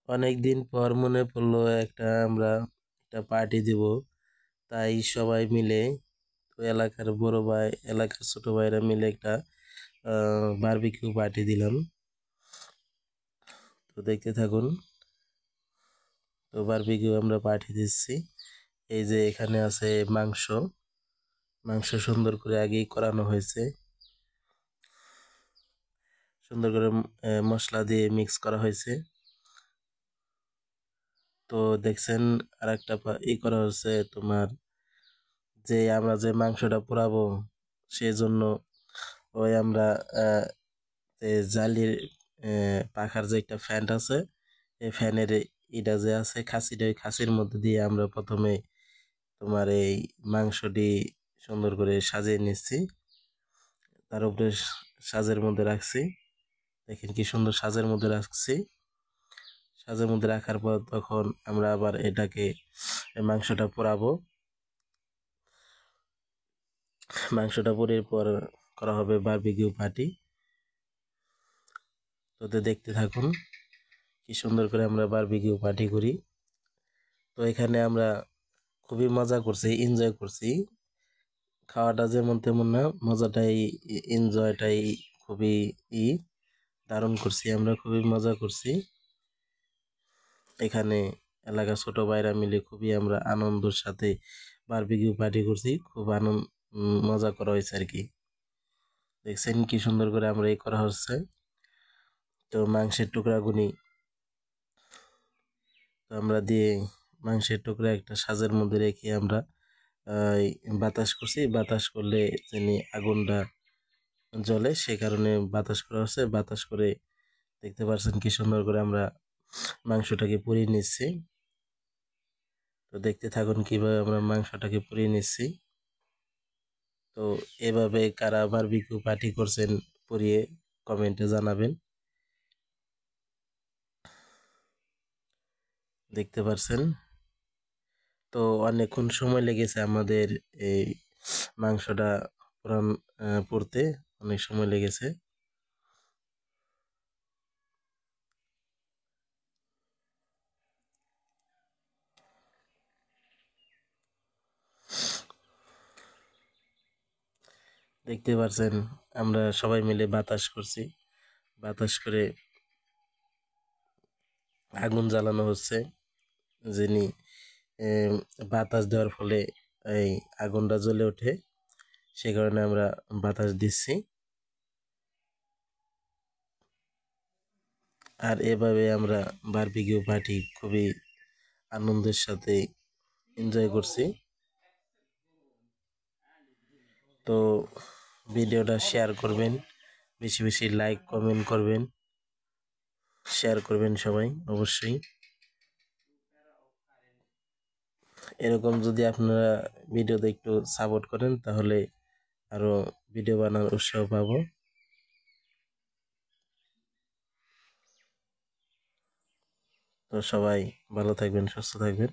অনেকদিন পর মনে পড়লো আমরা একটা পার্টি দিব, তাই সবাই মিলে এলাকার বড় ভাই এলাকার ছোট ভাইরা মিলে একটা বারবিকিউ পার্টি দিলাম। তো দেখতে থাকুন। তো বারবিকিউ আমরা পার্টি দিচ্ছি। এই যে এখানে আছে মাংস। মাংস সুন্দর করে আগেই করানো হয়েছে, সুন্দর করে মশলা দিয়ে মিক্স করা হয়েছে। তো দেখছেন আর একটা করা হচ্ছে তোমার, যে আমরা যে মাংসটা পোড়াবো সেজন্য আমরা জালির পাখার যে একটা ফ্যান আছে, এই ফ্যানের এটা যে আছে খাসিটা, ওই খাসির মধ্যে দিয়ে আমরা প্রথমে তোমার এই মাংসটি সুন্দর করে সাজিয়ে নিচ্ছি। তার উপরে সাজের মধ্যে রাখছি, দেখেন কি সুন্দর সাজের মধ্যে রাখছি। সাজের মধ্যে রাখার পর তখন আমরা আবার এটাকে মাংসটা পোড়াবো। মাংসটা পোড়ার পর করা হবে বারবিকিউ পার্টি। তো দেখতে থাকুন কি সুন্দর করে আমরা বারবিকিউ পার্টি করি। তো এখানে আমরা খুবই মজা করছি, এনজয় করছি। খাওয়াটা যেমন তেমন না, মজাটাই, এনজয়টাই খুবই দারুণ করছি। আমরা খুবই মজা করছি এখানে। এলাকার ছোট ভাইরা মিলে খুবই আমরা আনন্দের সাথে বারবিকিউ পার্টি করছি। খুব মজা করা হয়েছে আর কি। দেখছেন কি সুন্দর করে আমরা করা হচ্ছে। তো মাংসের টুকরাগুনি তো আমরা দিয়ে মাংসের টুকরা একটা সাজের মধ্যে রেখে আমরা বাতাস করছি। বাতাস করলে যিনি আগুনটা জ্বলে, সে কারণে বাতাস করা হচ্ছে। বাতাস করে দেখতে পাচ্ছেন কি সুন্দর করে আমরা মাংসটাকে পুড়িয়ে নিচ্ছি। তো দেখতে থাকুন কিভাবে আমরা মাংসটাকে পুড়িয়ে নিচ্ছি। তো এভাবে কারা বারবিকিউ পার্টি করছেন পুড়িয়ে কমেন্টে জানাবেন। দেখতে পাচ্ছেন তো অনেকক্ষণ সময় লেগেছে আমাদের এই মাংসটা পুড়তে, অনেক সময় লেগেছে। দেখতে পাচ্ছেন আমরা সবাই মিলে বাতাস করছি। বাতাস করে আগুন জ্বালানো হচ্ছে, যিনি বাতাস দেওয়ার ফলে এই আগুনটা জ্বলে ওঠে, সে কারণে আমরা বাতাস দিচ্ছি। আর এভাবে আমরা বারবিকিউ পার্টি খুবই আনন্দের সাথে এনজয় করছি। তো ভিডিওটা শেয়ার করবেন, বেশি বেশি লাইক কমেন্ট করবেন, শেয়ার করবেন সবাই অবশ্যই। এরকম যদি আপনারা ভিডিওতে একটু সাপোর্ট করেন তাহলে আরো ভিডিও বানানোর উৎসাহ পাবো। তো সবাই ভালো থাকবেন, সুস্থ থাকবেন।